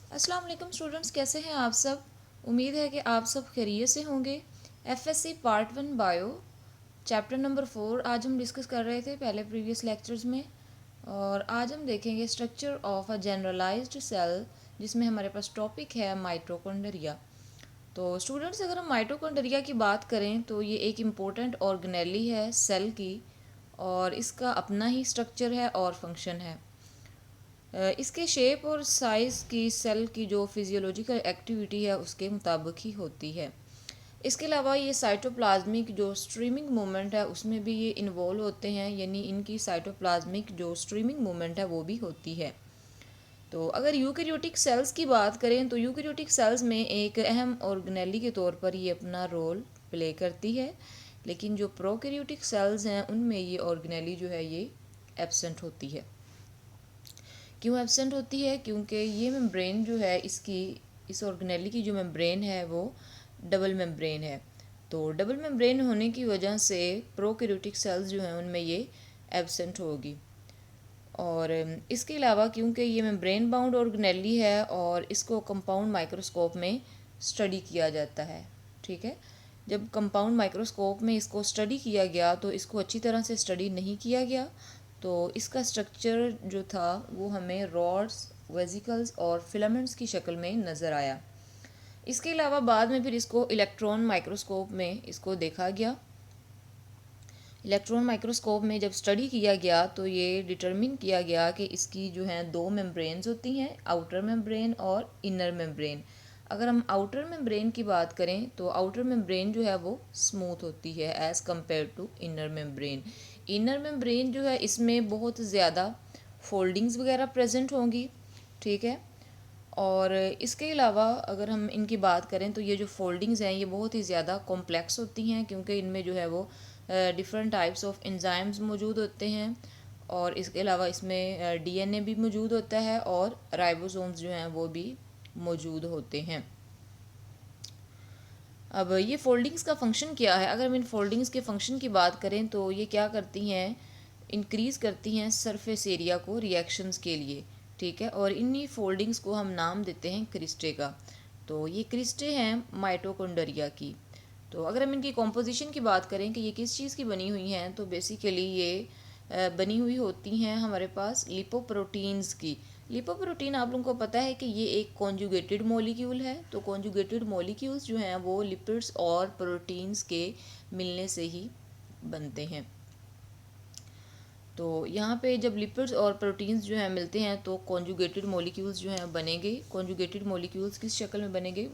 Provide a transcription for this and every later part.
अस्सलाम वालेकुम स्टूडेंट्स, कैसे हैं आप सब। उम्मीद है कि आप सब खैरियत से होंगे। FSc part 1 bio chapter number 4 आज हम डिस्कस कर रहे थे पहले प्रीवियस लेक्चर्स में। और आज हम देखेंगे structure of a generalized cell, जिसमें हमारे पास टॉपिक है माइटोकॉन्ड्रिया। तो स्टूडेंट्स, अगर हम माइटोकॉन्ड्रिया की बात करें तो ये एक इम्पोर्टेंट ऑर्गेनेली है सेल की, और इसका अपना ही स्ट्रक्चर है और फंक्शन है। इसके शेप और साइज़ की सेल की जो फिजियोलॉजिकल एक्टिविटी है उसके मुताबिक ही होती है। इसके अलावा ये साइटोप्लाज्मिक जो स्ट्रीमिंग मूवमेंट है उसमें भी ये इन्वॉल्व होते हैं, यानी इनकी साइटोप्लाज्मिक जो स्ट्रीमिंग मूवमेंट है वो भी होती है। तो अगर यूकैरियोटिक सेल्स की बात करें तो यूकैरियोटिक सेल्स में एक अहम ऑर्गेनेली के तौर पर ये अपना रोल प्ले करती है, लेकिन जो प्रोकैरियोटिक सेल्स हैं उनमें ये ऑर्गेनेली जो है ये एब्सेंट होती है। क्यों एब्सेंट होती है? क्योंकि ये मेम्ब्रेन जो है इसकी, इस ऑर्गेनेली की जो मेम्ब्रेन है वो डबल मेम्ब्रेन है। तो डबल मेम्ब्रेन होने की वजह से प्रोकैरियोटिक सेल्स जो हैं उनमें ये एब्सेंट होगी। और इसके अलावा क्योंकि ये मेम्ब्रेन बाउंड ऑर्गेनेली है और इसको कंपाउंड माइक्रोस्कोप में स्टडी किया जाता है। ठीक है, जब कंपाउंड माइक्रोस्कोप में इसको स्टडी किया गया तो इसको अच्छी तरह से स्टडी नहीं किया गया, तो इसका स्ट्रक्चर जो था वो हमें रॉड्स, वेजिकल्स और फिलामेंट्स की शक्ल में नज़र आया। इसके अलावा बाद में फिर इसको इलेक्ट्रॉन माइक्रोस्कोप में इसको देखा गया। इलेक्ट्रॉन माइक्रोस्कोप में जब स्टडी किया गया तो ये डिटरमिन किया गया कि इसकी जो हैं दो मेम्ब्रेन्स होती हैं, आउटर मेम्ब्रेन और इनर मेम्ब्रेन। अगर हम आउटर मेम्ब्रेन की बात करें तो आउटर मेम्ब्रेन जो है वो स्मूथ होती है as compare to inner membrane. Inner membrane जो है इसमें बहुत ज़्यादा फोल्डिंग्स वगैरह प्रेजेंट होंगी। ठीक है, और इसके अलावा अगर हम इनकी बात करें तो ये जो फोल्डिंग्स हैं ये बहुत ही ज़्यादा कॉम्प्लेक्स होती हैं, क्योंकि इनमें जो है वो डिफरेंट टाइप्स ऑफ एंजाइम्स मौजूद होते हैं। और इसके अलावा इसमें डीएनए भी मौजूद होता है और राइबोसोम्स जो हैं वो भी मौजूद होते हैं। अब ये फोल्डिंग्स का फंक्शन क्या है? अगर हम इन फोल्डिंग्स के फंक्शन की बात करें तो ये क्या करती हैं, इंक्रीज़ करती हैं सरफेस एरिया को रिएक्शंस के लिए। ठीक है, और इन्हीं फोल्डिंग्स को हम नाम देते हैं क्रिस्टे का। तो ये क्रिस्टे हैं माइटोकॉन्ड्रिया की। तो अगर हम इनकी कॉम्पोजिशन की बात करें कि ये किस चीज़ की बनी हुई हैं, तो बेसिकली ये बनी हुई होती हैं हमारे पास लिपोप्रोटीन्स की। लिपोप्रोटीन आप लोगों को पता है कि ये एक कॉन्जुगेटेड मॉलिक्यूल है। तो कॉन्जुगेटेड मॉलिक्यूल्स जो हैं वो लिपिड्स और प्रोटीन्स के मिलने से ही बनते हैं। तो यहाँ पे जब लिपिड्स और प्रोटीन्स जो हैं मिलते हैं तो कॉन्जुगेटेड मॉलिक्यूल्स जो हैं बनेंगे। कॉन्जुगेटेड मॉलिक्यूल्स किस शक्ल में बनेंगे?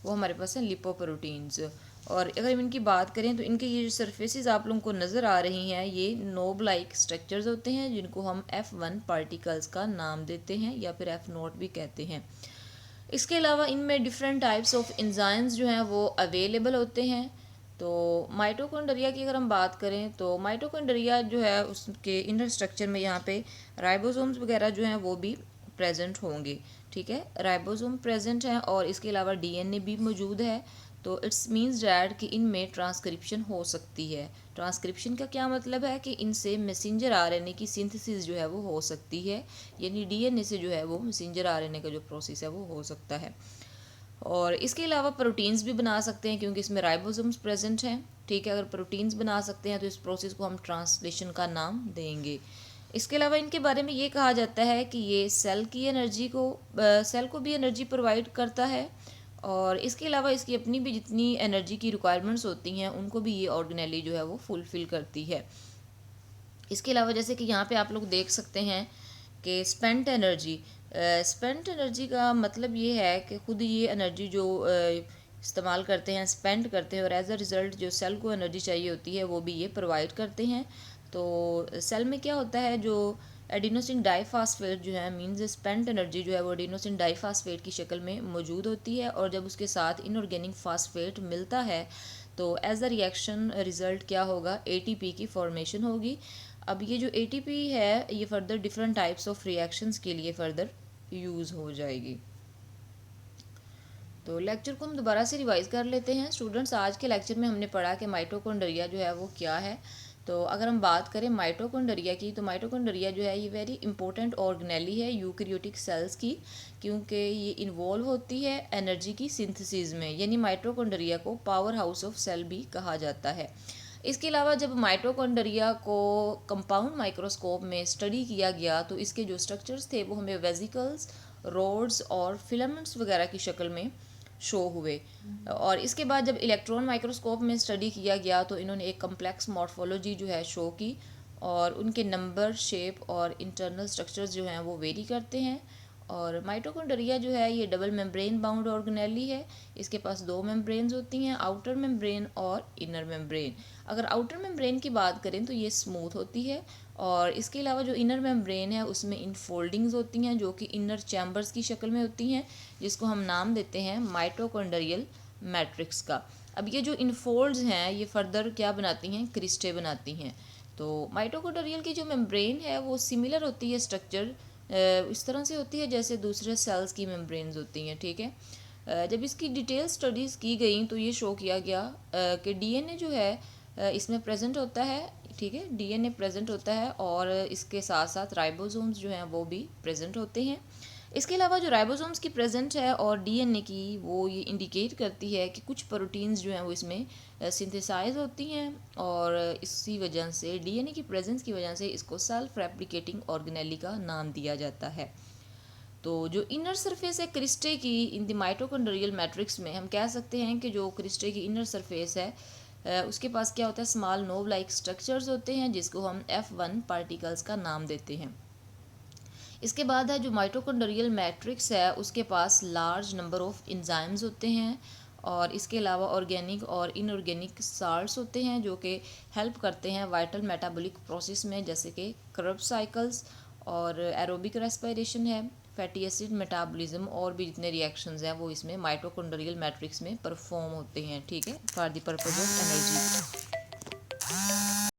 वो हमारे पास हैं लिपोप्रोटीन्स। और अगर हम इनकी बात करें तो इनके ये जो सरफेसेस आप लोगों को नज़र आ रही हैं ये नोब लाइक स्ट्रक्चर्स होते हैं, जिनको हम F1 पार्टिकल्स का नाम देते हैं या फिर F0 भी कहते हैं। इसके अलावा इनमें डिफरेंट टाइप्स ऑफ एंजाइम्स जो हैं वो अवेलेबल होते हैं। तो माइटोकॉन्ड्रिया की अगर हम बात करें तो माइटोकॉन्ड्रिया जो है उसके इनर स्ट्रक्चर में यहाँ पे राइबोसोम्स वगैरह जो हैं वो भी प्रेजेंट होंगे। ठीक है, राइबोसोम प्रेजेंट हैं और इसके अलावा डीएनए भी मौजूद है। तो इट्स मीन्स डैट कि इनमें ट्रांसक्रिप्शन हो सकती है। ट्रांसक्रिप्शन का क्या मतलब है कि इनसे मैसेंजर आरएनए की सिंथेसिस जो है वो हो सकती है, यानी डीएनए से जो है वो मैसेंजर आरएनए का जो प्रोसेस है वो हो सकता है। और इसके अलावा प्रोटीन्स भी बना सकते हैं क्योंकि इसमें राइबोसोम्स प्रेजेंट हैं। ठीक है, अगर प्रोटीन्स बना सकते हैं तो इस प्रोसेस को हम ट्रांसलेशन का नाम देंगे। इसके अलावा इनके बारे में ये कहा जाता है कि ये सेल की एनर्जी को सेल को भी एनर्जी प्रोवाइड करता है, और इसके अलावा इसकी अपनी भी जितनी एनर्जी की रिक्वायरमेंट्स होती हैं उनको भी ये ऑर्गेनेली जो है वो फुलफ़िल करती है। इसके अलावा जैसे कि यहाँ पे आप लोग देख सकते हैं कि स्पेंट एनर्जी का मतलब ये है कि खुद ये एनर्जी जो इस्तेमाल करते हैं, स्पेंड करते हैं, और एज अ रिज़ल्ट जो सेल को एनर्जी चाहिए होती है वो भी ये प्रोवाइड करते हैं। तो सेल में क्या होता है, जो एडिनोसिन डाइफास्फेट जो है मींस स्पेंट एनर्जी जो है वो एडिनोसिन डाइफास्फेट की शक्ल में मौजूद होती है, और जब उसके साथ इनऑर्गेनिक फास्फेट मिलता है तो एज अ रिएक्शन रिज़ल्ट क्या होगा, एटीपी की फॉर्मेशन होगी। अब ये जो एटीपी है ये further different types of reactions के लिए फर्दर यूज़ हो जाएगी। तो लेक्चर को हम दोबारा से रिवाइज कर लेते हैं स्टूडेंट्स। आज के लेक्चर में हमने पढ़ा कि माइटोकॉन्ड्रिया जो है वो क्या है। तो तो अगर हम बात करें माइटोकॉन्ड्रिया की, तो माइटोकॉन्ड्रिया जो है ये वेरी इंपॉर्टेंट ऑर्गेनेली है यूकैरियोटिक सेल्स की, क्योंकि ये इन्वॉल्व होती है एनर्जी की सिंथेसिस में, यानी माइटोकॉन्ड्रिया को पावर हाउस ऑफ सेल भी कहा जाता है। इसके अलावा जब माइटोकॉन्ड्रिया को कंपाउंड माइक्रोस्कोप में स्टडी किया गया तो इसके जो स्ट्रक्चर्स थे वो हमें वेसिकल्स, रोड्स और फिलामेंट्स वगैरह की शक्ल में शो हुए। और इसके बाद जब इलेक्ट्रॉन माइक्रोस्कोप में स्टडी किया गया तो इन्होंने एक कम्प्लेक्स मॉर्फोलॉजी जो है शो की, और उनके नंबर, शेप और इंटरनल स्ट्रक्चर्स जो हैं वो वेरी करते हैं। और माइटोकॉन्ड्रिया जो है ये डबल मेम्ब्रेन बाउंड ऑर्गेनेली है। इसके पास दो मेम्ब्रेन्स होती हैं, आउटर मेम्ब्रेन और इनर मेम्ब्रेन। अगर आउटर मेम्ब्रेन की बात करें तो ये स्मूथ होती है, और इसके अलावा जो इनर मेम्ब्रेन है उसमें इनफोल्डिंग्स होती हैं जो कि इनर चैम्बर्स की शक्ल में होती हैं, जिसको हम नाम देते हैं माइटोकॉन्ड्रियल मैट्रिक्स का। अब ये जो इनफोल्ड्स हैं ये फर्दर क्या बनाती हैं, क्रिस्टे बनाती हैं। तो माइटोकॉन्ड्रियल की जो मेम्ब्रेन है वो सिमिलर होती है स्ट्रक्चर, इस तरह से होती है जैसे दूसरे सेल्स की मेम्ब्रेन्स होती हैं, ठीक है। जब इसकी डिटेल स्टडीज़ की गई तो ये शो किया गया कि डीएनए जो है इसमें प्रेजेंट होता है, ठीक है, डीएनए प्रेजेंट होता है, और इसके साथ साथ राइबोसोम्स जो हैं वो भी प्रेजेंट होते हैं। इसके अलावा जो राइबोसोम्स की प्रेजेंट है और डीएनए की, वो ये इंडिकेट करती है कि कुछ प्रोटीन्स जो हैं वो इसमें सिंथेसाइज होती हैं, और इसी वजह से डीएनए की प्रेजेंस की वजह से इसको सेल्फ रेप्लिकेटिंग ऑर्गेनेली का नाम दिया जाता है। तो जो इनर सरफेस है क्रिस्टे की इन द माइटोकॉन्ड्रियल मैट्रिक्स में, हम कह सकते हैं कि जो क्रिस्टे की इनर सरफेस है उसके पास क्या होता है, स्मॉल नोव लाइक स्ट्रक्चर्स होते हैं जिसको हम F1 पार्टिकल्स का नाम देते हैं। इसके बाद है जो माइटोकॉन्ड्रियल मैट्रिक्स है उसके पास लार्ज नंबर ऑफ एंजाइम्स होते हैं, और इसके अलावा ऑर्गेनिक और इनऑर्गेनिक साल्ट्स होते हैं जो कि हेल्प करते हैं वाइटल मेटाबॉलिक प्रोसेस में, जैसे कि क्रेब्स साइकिल्स और एरोबिक रेस्पिरेशन है, फैटी एसिड मेटाबॉलिज्म, और भी जितने रिएक्शंस हैं वो इसमें माइटोकॉन्ड्रियल मैट्रिक्स में परफॉर्म होते हैं, ठीक है, for the purpose of energy.